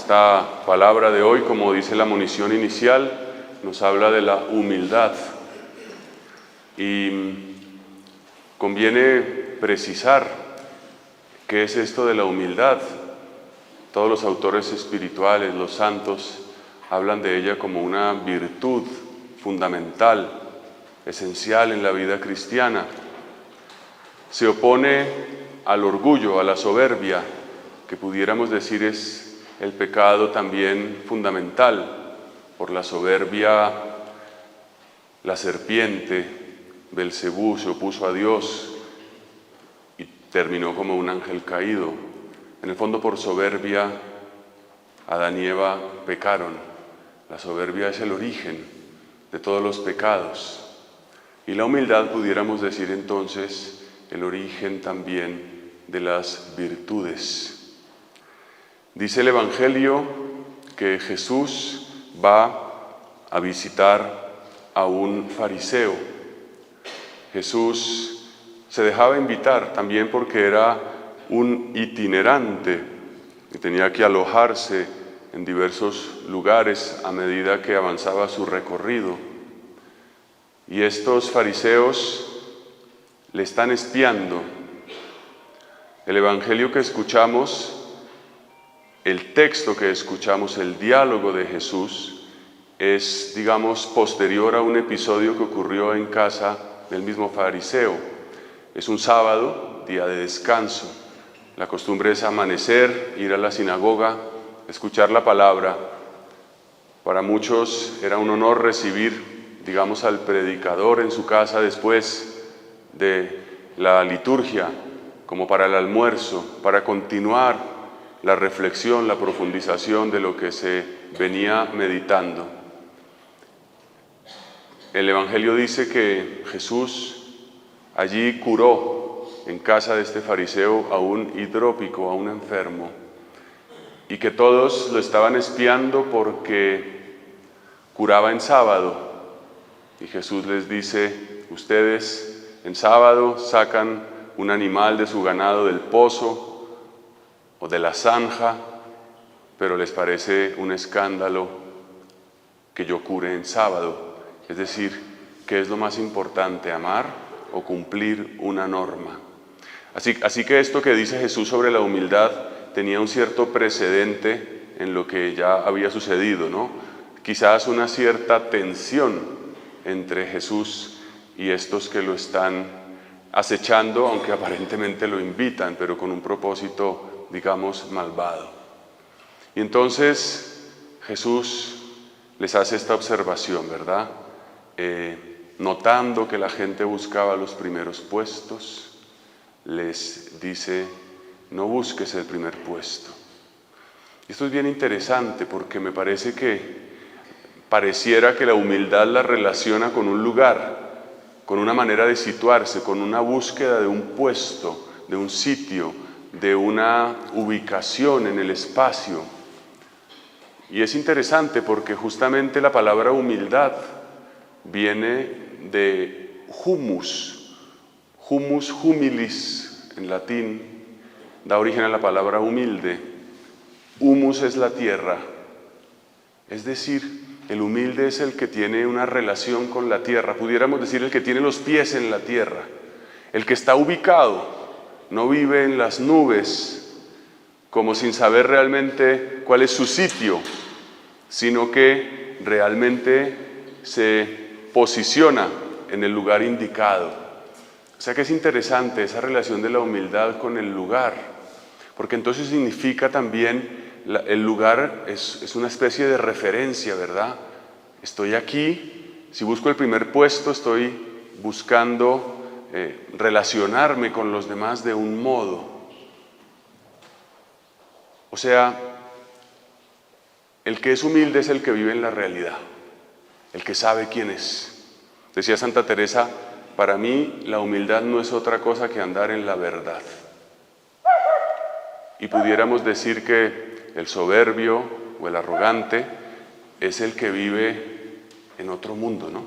Esta palabra de hoy, como dice la monición inicial, nos habla de la humildad. Y conviene precisar qué es esto de la humildad. Todos los autores espirituales, los santos, hablan de ella como una virtud fundamental, esencial en la vida cristiana. Se opone al orgullo, a la soberbia, que pudiéramos decir es el pecado también fundamental. Por la soberbia, la serpiente, Belcebú, se opuso a Dios y terminó como un ángel caído. En el fondo, por soberbia, Adán y Eva pecaron. La soberbia es el origen de todos los pecados. Y la humildad, pudiéramos decir entonces, el origen también de las virtudes. Dice el Evangelio que Jesús va a visitar a un fariseo. Jesús se dejaba invitar también porque era un itinerante y tenía que alojarse en diversos lugares a medida que avanzaba su recorrido. Y estos fariseos le están espiando. El Evangelio que escuchamos, el texto que escuchamos, el diálogo de Jesús, es, digamos, posterior a un episodio que ocurrió en casa del mismo fariseo. Es un sábado, día de descanso. La costumbre es amanecer, ir a la sinagoga, escuchar la palabra. Para muchos era un honor recibir, digamos, al predicador en su casa después de la liturgia, como para el almuerzo, para continuar la reflexión, la profundización de lo que se venía meditando. El Evangelio dice que Jesús allí curó en casa de este fariseo a un hidrópico, a un enfermo, y que todos lo estaban espiando porque curaba en sábado. Y Jesús les dice: ustedes en sábado sacan un animal de su ganado del pozo o de la zanja, pero les parece un escándalo que yo cure en sábado. Es decir, ¿qué es lo más importante, amar o cumplir una norma? Así que esto que dice Jesús sobre la humildad tenía un cierto precedente en lo que ya había sucedido, ¿no? Quizás una cierta tensión entre Jesús y estos que lo están acechando, aunque aparentemente lo invitan, pero con un propósito, digamos, malvado. Y entonces Jesús les hace esta observación, ¿verdad? Notando que la gente buscaba los primeros puestos, les dice: no busques el primer puesto. Y esto es bien interesante porque me parece que pareciera que la humildad la relaciona con un lugar, con una manera de situarse, con una búsqueda de un puesto, de un sitio, de una ubicación en el espacio. Y es interesante porque justamente la palabra humildad viene de humus. Humus humilis en latín da origen a la palabra humilde. Humus es la tierra. Es decir, el humilde es el que tiene una relación con la tierra. Pudiéramos decir el que tiene los pies en la tierra. El que está ubicado. No vive en las nubes como sin saber realmente cuál es su sitio, sino que realmente se posiciona en el lugar indicado. O sea que es interesante esa relación de la humildad con el lugar, porque entonces significa también, el lugar es una especie de referencia, ¿verdad? Estoy aquí, si busco el primer puesto, estoy buscando relacionarme con los demás de un modo. O sea, el que es humilde es el que vive en la realidad, el que sabe quién es. Decía Santa Teresa: para mí la humildad no es otra cosa que andar en la verdad. Y pudiéramos decir que el soberbio o el arrogante es el que vive en otro mundo, ¿no?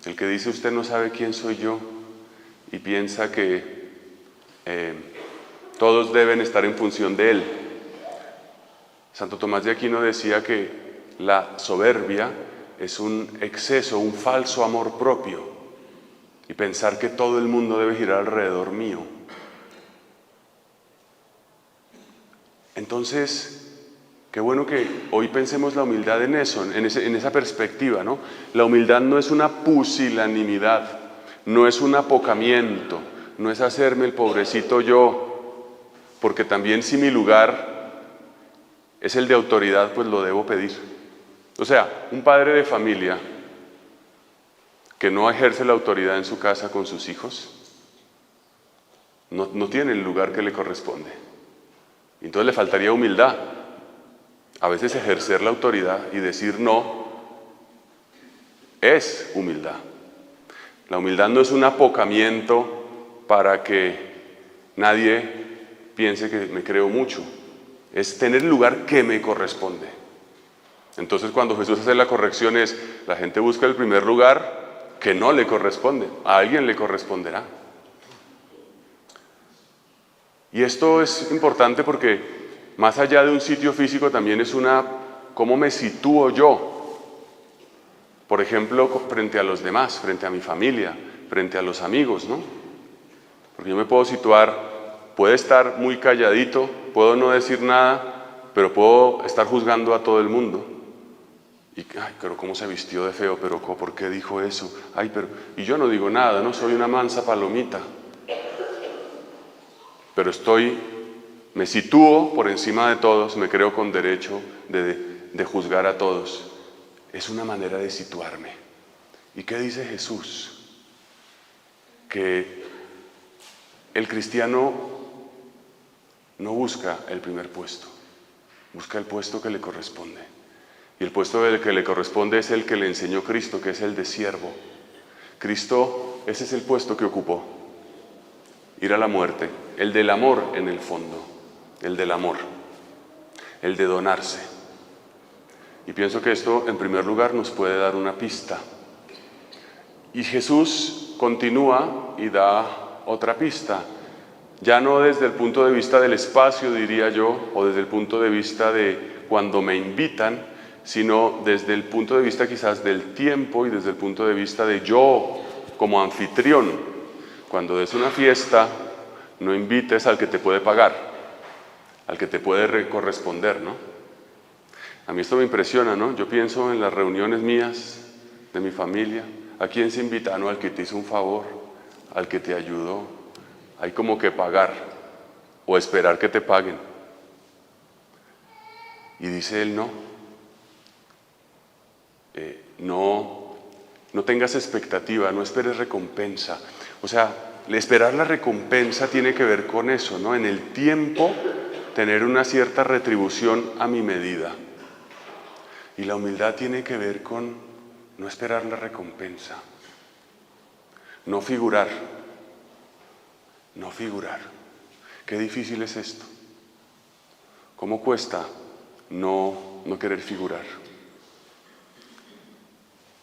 El que dice: usted no sabe quién soy yo, y piensa que todos deben estar en función de él. Santo Tomás de Aquino decía que la soberbia es un exceso, un falso amor propio, y pensar que todo el mundo debe girar alrededor mío. Entonces, qué bueno que hoy pensemos la humildad en eso, en esa perspectiva, ¿no? La humildad no es una pusilanimidad, no es un apocamiento, no es hacerme el pobrecito yo, porque también si mi lugar es el de autoridad, pues lo debo pedir. O sea, un padre de familia que no ejerce la autoridad en su casa con sus hijos, no tiene el lugar que le corresponde. Entonces le faltaría humildad. A veces ejercer la autoridad y decir no es humildad. La humildad no es un apocamiento para que nadie piense que me creo mucho. Es tener el lugar que me corresponde. Entonces cuando Jesús hace la corrección es, la gente busca el primer lugar que no le corresponde. A alguien le corresponderá. Y esto es importante porque más allá de un sitio físico también es ¿cómo me sitúo yo? Por ejemplo, frente a los demás, frente a mi familia, frente a los amigos, ¿no? Porque yo me puedo situar, puedo estar muy calladito, puedo no decir nada, pero puedo estar juzgando a todo el mundo. Y, ay, pero cómo se vistió de feo, pero ¿por qué dijo eso? Ay, pero, y yo no digo nada, no soy una mansa palomita. Pero me sitúo por encima de todos, me creo con derecho de juzgar a todos. Es una manera de situarme. ¿Y qué dice Jesús? Que el cristiano no busca el primer puesto, busca el puesto que le corresponde. Y el puesto que le corresponde es el que le enseñó Cristo, que es el de siervo. Cristo, ese es el puesto que ocupó. Ir a la muerte, el del amor en el fondo, el del amor, el de donarse. Y pienso que esto en primer lugar nos puede dar una pista. Y Jesús continúa y da otra pista, ya no desde el punto de vista del espacio, diría yo, o desde el punto de vista de cuando me invitan, sino desde el punto de vista quizás del tiempo y desde el punto de vista de yo como anfitrión. Cuando des una fiesta, no invites al que te puede pagar, al que te puede corresponder, ¿no? A mí esto me impresiona, ¿no? Yo pienso en las reuniones mías, de mi familia, ¿a quién se invita? No, al que te hizo un favor, al que te ayudó. Hay como que pagar o esperar que te paguen. Y dice él, no tengas expectativa, no esperes recompensa. O sea, esperar la recompensa tiene que ver con eso, ¿no? En el tiempo tener una cierta retribución a mi medida. Y la humildad tiene que ver con no esperar la recompensa, no figurar. Qué difícil es esto. ¿Cómo cuesta no querer figurar?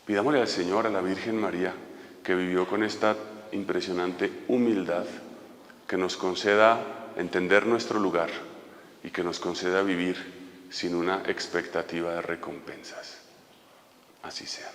Pidámosle al Señor, a la Virgen María, que vivió con esta impresionante humildad, que nos conceda entender nuestro lugar y que nos conceda vivir sin una expectativa de recompensas. Así sea.